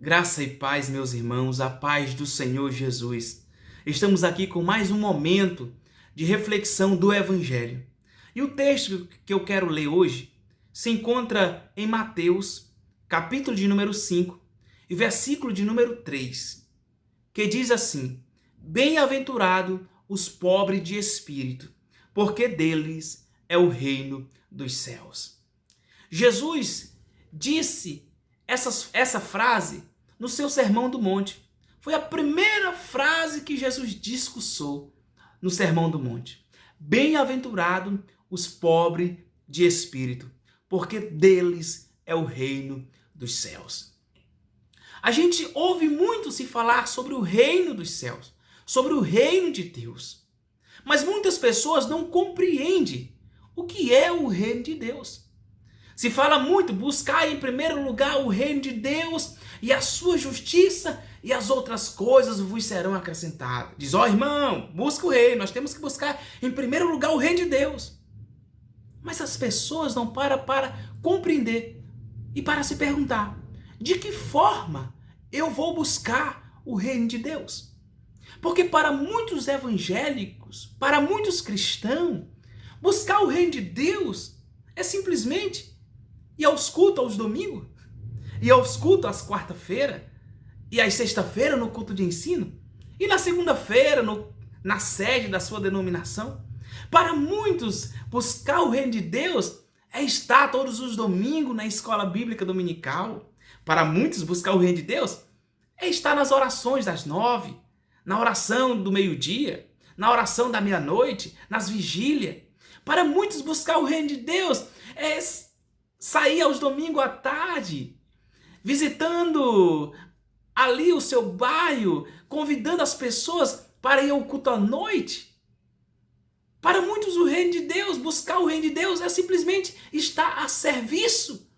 Graça e paz, meus irmãos, a paz do Senhor Jesus. Estamos aqui com mais um momento de reflexão do Evangelho. E o texto que eu quero ler hoje se encontra em Mateus, capítulo de número 5, e versículo de número 3, que diz assim: Bem-aventurado os pobres de espírito, porque deles é o reino dos céus. Jesus disse essa frase no seu Sermão do Monte. Foi a primeira frase que Jesus discursou no Sermão do Monte. Bem-aventurado os pobres de espírito, porque deles é o reino dos céus. A gente ouve muito se falar sobre o reino dos céus, sobre o reino de Deus. Mas muitas pessoas não compreendem o que é o reino de Deus. Se fala muito, buscar em primeiro lugar o reino de Deus e a sua justiça, e as outras coisas vos serão acrescentadas. Diz, irmão, busca o reino, nós temos que buscar em primeiro lugar o reino de Deus. Mas as pessoas não param para compreender e para se perguntar, de que forma eu vou buscar o reino de Deus? Porque para muitos evangélicos, para muitos cristãos, buscar o reino de Deus é simplesmente ir aos cultos aos domingos, ir aos cultos às quarta-feira, e às sexta-feira no culto de ensino, e na segunda-feira na sede da sua denominação. Para muitos, buscar o reino de Deus é estar todos os domingos na escola bíblica dominical. Para muitos, buscar o reino de Deus é estar nas orações das 9, na oração do meio-dia, na oração da meia-noite, nas vigílias. Para muitos, buscar o reino de Deus é sair aos domingos à tarde, visitando ali o seu bairro, convidando as pessoas para ir ao culto à noite. Para muitos, o reino de Deus, buscar o reino de Deus é simplesmente estar a serviço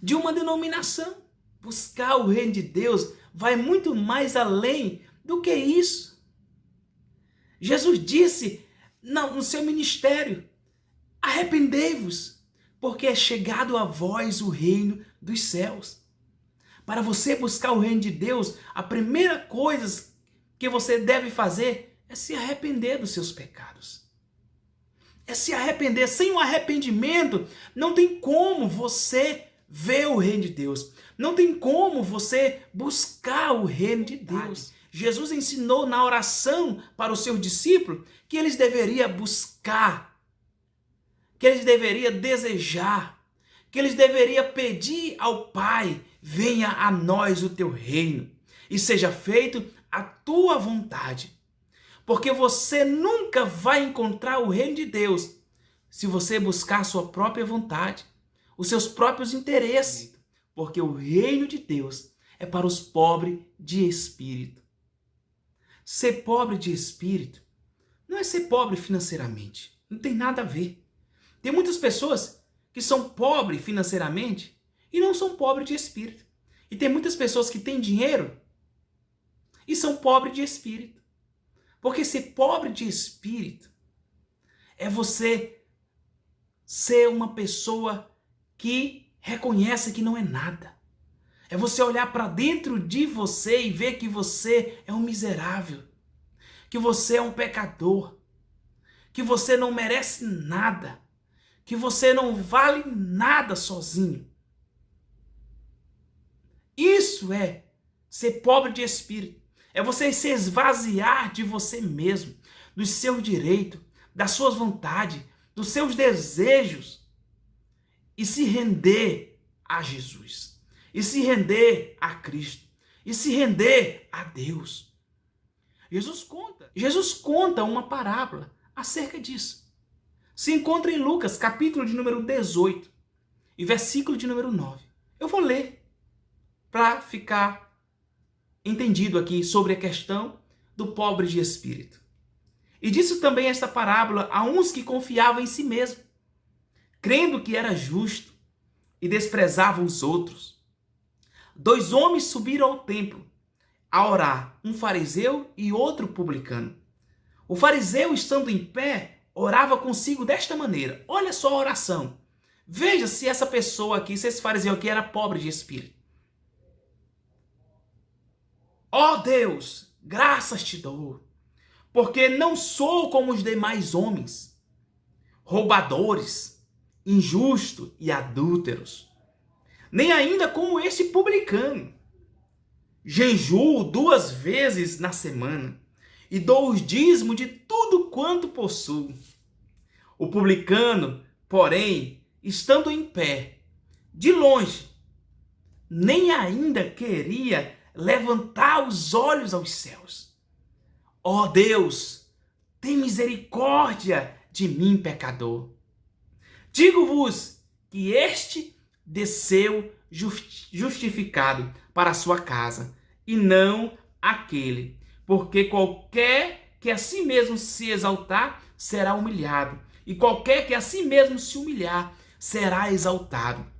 de uma denominação. Buscar o reino de Deus vai muito mais além do que isso. Jesus disse no seu ministério, arrependei-vos, porque é chegado a vós o reino dos céus. Para você buscar o reino de Deus, a primeira coisa que você deve fazer é se arrepender dos seus pecados. É se arrepender. Sem o arrependimento, não tem como você ver o reino de Deus. Não tem como você buscar o reino de Deus. Jesus ensinou na oração para os seus discípulos que eles deveriam buscar, que eles deveriam desejar, que eles deveriam pedir ao Pai: venha a nós o teu reino e seja feito a tua vontade. Porque você nunca vai encontrar o reino de Deus se você buscar a sua própria vontade, os seus próprios interesses. Porque o reino de Deus é para os pobres de espírito. Ser pobre de espírito não é ser pobre financeiramente. Não tem nada a ver. Tem muitas pessoas que são pobres financeiramente e não são pobres de espírito. E tem muitas pessoas que têm dinheiro e são pobres de espírito. Porque ser pobre de espírito é você ser uma pessoa que reconhece que não é nada. É você olhar para dentro de você e ver que você é um miserável, que você é um pecador, que você não merece nada, que você não vale nada sozinho. Isso é ser pobre de espírito. É você se esvaziar de você mesmo, dos seus direitos, das suas vontades, dos seus desejos e se render a Jesus, e se render a Cristo, e se render a Deus. Jesus conta uma parábola acerca disso. Se encontra em Lucas, capítulo de número 18 e versículo de número 9. Eu vou ler para ficar entendido aqui sobre a questão do pobre de espírito. E disse também esta parábola a uns que confiavam em si mesmo, crendo que era justo, e desprezavam os outros. 2 homens subiram ao templo a orar, um fariseu e outro publicano. O fariseu, estando em pé, orava consigo desta maneira. Olha só a oração. Veja se essa pessoa aqui, se esse fariseu aqui era pobre de espírito. Ó Deus, graças te dou, porque não sou como os demais homens, roubadores, injustos e adúlteros, nem ainda como este publicano. Jejuo 2 vezes na semana e dou os dízimos de tudo quanto possuo. O publicano, porém, estando em pé, de longe, nem ainda queria levantar os olhos aos céus. Ó Deus, tem misericórdia de mim, pecador. Digo-vos que este desceu justificado para a sua casa, e não aquele, porque qualquer que a si mesmo se exaltar será humilhado, e qualquer que a si mesmo se humilhar será exaltado.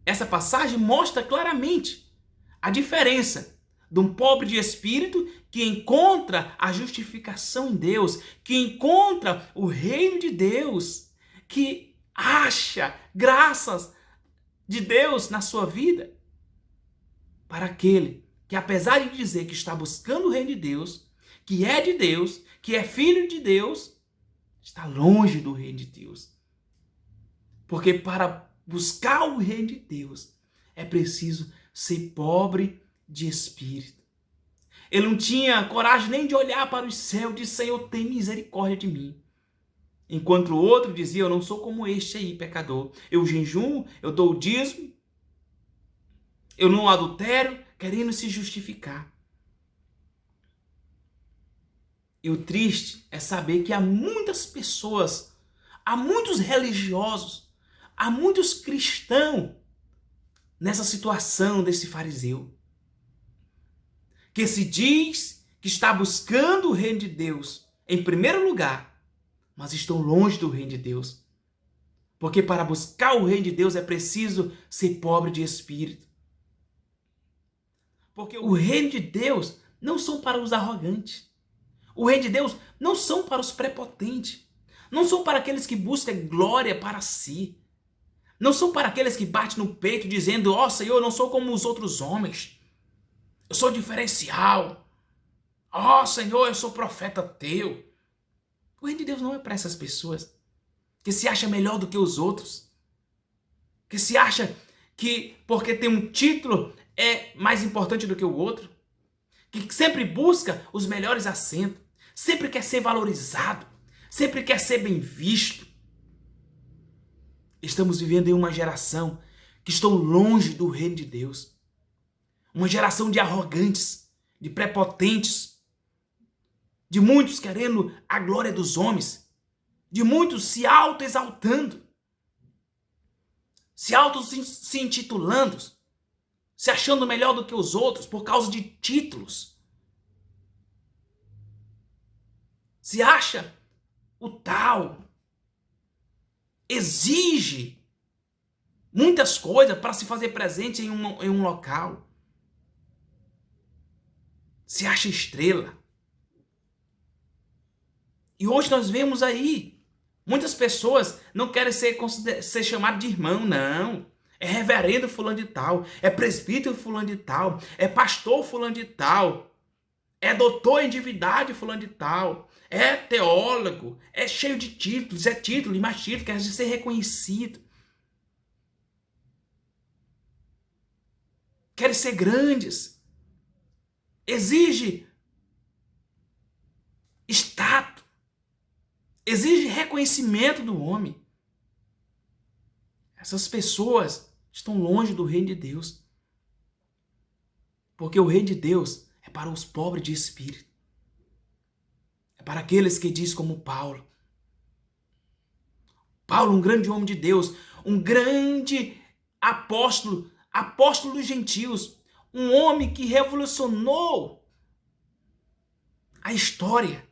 Essa passagem mostra claramente a diferença de um pobre de espírito que encontra a justificação em Deus, que encontra o reino de Deus, que acha graças de Deus na sua vida, para aquele que, apesar de dizer que está buscando o reino de Deus, que é de Deus, que é filho de Deus, está longe do reino de Deus. Porque para buscar o reino de Deus é preciso ser pobre de espírito. Ele não tinha coragem nem de olhar para o céu e dizer: Senhor, tem misericórdia de mim. Enquanto o outro dizia: eu não sou como este aí, pecador. Eu jejuo, eu dou o dízimo, eu não adultero, querendo se justificar. E o triste é saber que há muitas pessoas, há muitos religiosos, há muitos cristãos nessa situação desse fariseu, que se diz que está buscando o reino de Deus em primeiro lugar, mas estão longe do reino de Deus. Porque para buscar o reino de Deus é preciso ser pobre de espírito. Porque o reino de Deus não são para os arrogantes. O reino de Deus não são para os prepotentes. Não são para aqueles que buscam glória para si. Não são para aqueles que batem no peito dizendo: ó Senhor, eu não sou como os outros homens. Eu sou diferencial. Ó Senhor, eu sou profeta teu. O reino de Deus não é para essas pessoas que se acham melhor do que os outros. Que se acha que porque tem um título é mais importante do que o outro. Que sempre busca os melhores assentos. Sempre quer ser valorizado. Sempre quer ser bem visto. Estamos vivendo em uma geração que estão longe do reino de Deus. Uma geração de arrogantes, de prepotentes, de muitos querendo a glória dos homens, de muitos se auto-exaltando, se intitulando, se achando melhor do que os outros por causa de títulos. Se acha o tal, exige muitas coisas para se fazer presente em um local. Se acha estrela. E hoje nós vemos aí, muitas pessoas não querem ser chamadas de irmão, não. É reverendo fulano de tal, é presbítero fulano de tal, é pastor fulano de tal, é doutor em divindade fulano de tal, é teólogo, é cheio de títulos, é título e mais título, quer ser reconhecido. Querem ser grandes. Exige status. Exige reconhecimento do homem. Essas pessoas estão longe do reino de Deus. Porque o reino de Deus é para os pobres de espírito. É para aqueles que diz como Paulo. Paulo, um grande homem de Deus, um grande apóstolo dos gentios, um homem que revolucionou a história.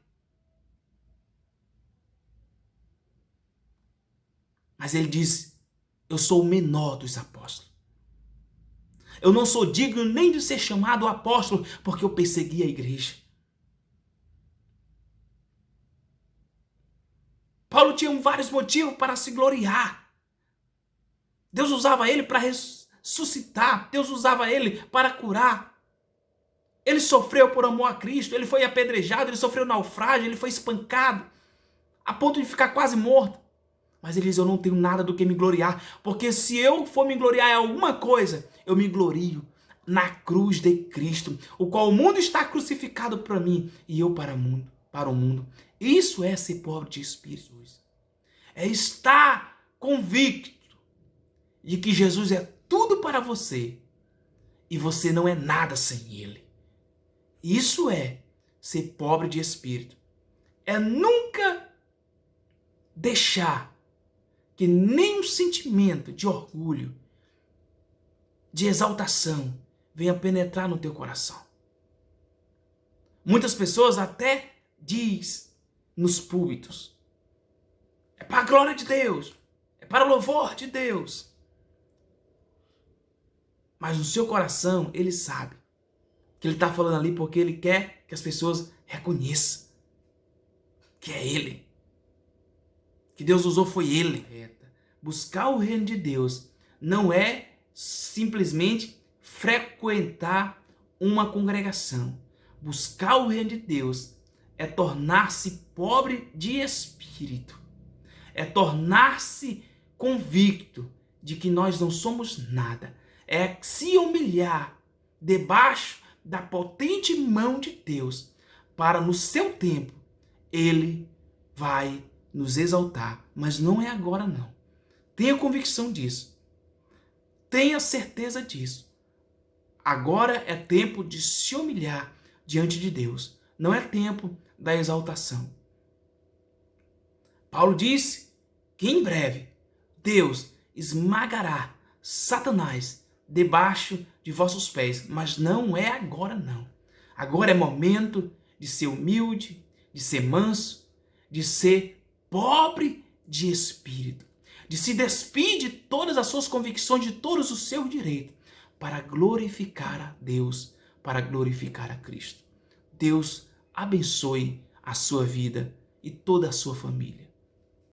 Mas ele diz: eu sou o menor dos apóstolos. Eu não sou digno nem de ser chamado apóstolo, porque eu persegui a igreja. Paulo tinha vários motivos para se gloriar. Deus usava ele para ressuscitar. Deus usava ele para curar. Ele sofreu por amor a Cristo, ele foi apedrejado, ele sofreu naufrágio, ele foi espancado, a ponto de ficar quase morto. Mas ele diz, eu não tenho nada do que me gloriar, porque se eu for me gloriar em alguma coisa, eu me glorio na cruz de Cristo, o qual o mundo está crucificado para mim e eu para o mundo. Isso é ser pobre de espírito. É estar convicto de que Jesus é tudo para você e você não é nada sem Ele. Isso é ser pobre de espírito. É nunca deixar que nenhum sentimento de orgulho, de exaltação, venha penetrar no teu coração. Muitas pessoas até diz nos púlpitos, é para a glória de Deus, é para o louvor de Deus. Mas no seu coração, ele sabe que ele está falando ali porque ele quer que as pessoas reconheçam que é ele. Que Deus usou foi ele. Buscar o reino de Deus não é simplesmente frequentar uma congregação. Buscar o reino de Deus é tornar-se pobre de espírito. É tornar-se convicto de que nós não somos nada. É se humilhar debaixo da potente mão de Deus, para no seu tempo Ele vai nos exaltar. Mas não é agora não. Tenha convicção disso. Tenha certeza disso. Agora é tempo de se humilhar diante de Deus. Não é tempo da exaltação. Paulo disse que em breve Deus esmagará Satanás debaixo de vossos pés. Mas não é agora não. Agora é momento de ser humilde, de ser manso, de ser pobre de espírito. De se despir de todas as suas convicções, de todos os seus direitos, para glorificar a Deus, para glorificar a Cristo. Deus abençoe a sua vida e toda a sua família.